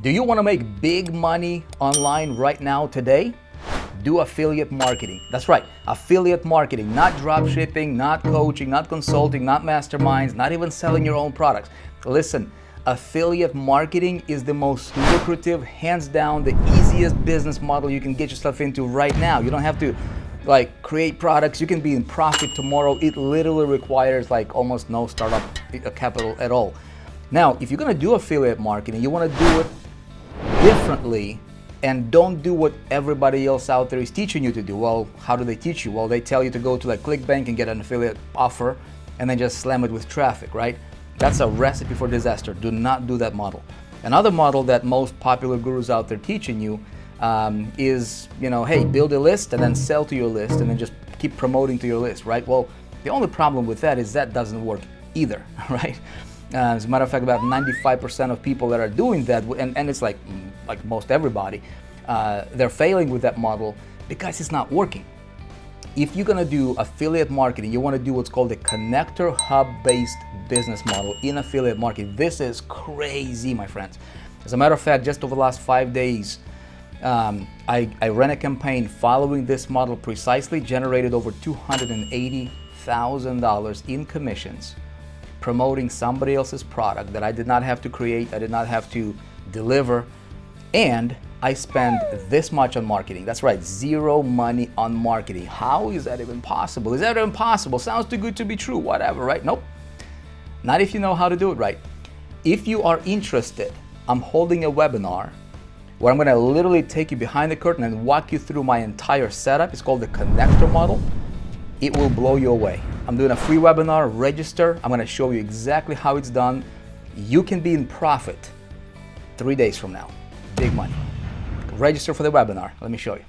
Do you want to make big money online right now today? Do affiliate marketing. That's right, affiliate marketing, not drop shipping, not coaching, not consulting, not masterminds, not even selling your own products. Listen, affiliate marketing is the most lucrative, hands down, the easiest business model you can get yourself into right now. You don't have to create products. You can be in profit tomorrow. It literally requires almost no startup capital at all. Now, if you're gonna do affiliate marketing, you wanna do it differently and don't do what everybody else out there is teaching you to do. Well, how do they teach you? Well, they tell you to go to ClickBank and get an affiliate offer and then just slam it with traffic, right? That's a recipe for disaster. Do not do that model. Another model that most popular gurus out there teaching you is, hey, build a list and then sell to your list and then just keep promoting to your list, right? Well, the only problem with that is that doesn't work either, right? As a matter of fact, about 95% of people that are doing that, and it's like most everybody, they're failing with that model because it's not working. If you're gonna do affiliate marketing, you wanna do what's called a connector hub-based business model in affiliate marketing. This is crazy, my friends. As a matter of fact, just over the last 5 days, I ran a campaign following this model precisely, generated over $280,000 in commissions, promoting somebody else's product that I did not have to create, I did not have to deliver, and I spend this much on marketing. That's right, zero money on marketing. How is that even possible? Is that even possible? Sounds too good to be true, whatever, right? Nope. Not if you know how to do it right. If you are interested, I'm holding a webinar where I'm gonna literally take you behind the curtain and walk you through my entire setup. It's called the connector model. It will blow you away. I'm doing a free webinar, register. I'm gonna show you exactly how it's done. You can be in profit 3 days from now. Big money. Register for the webinar. Let me show you.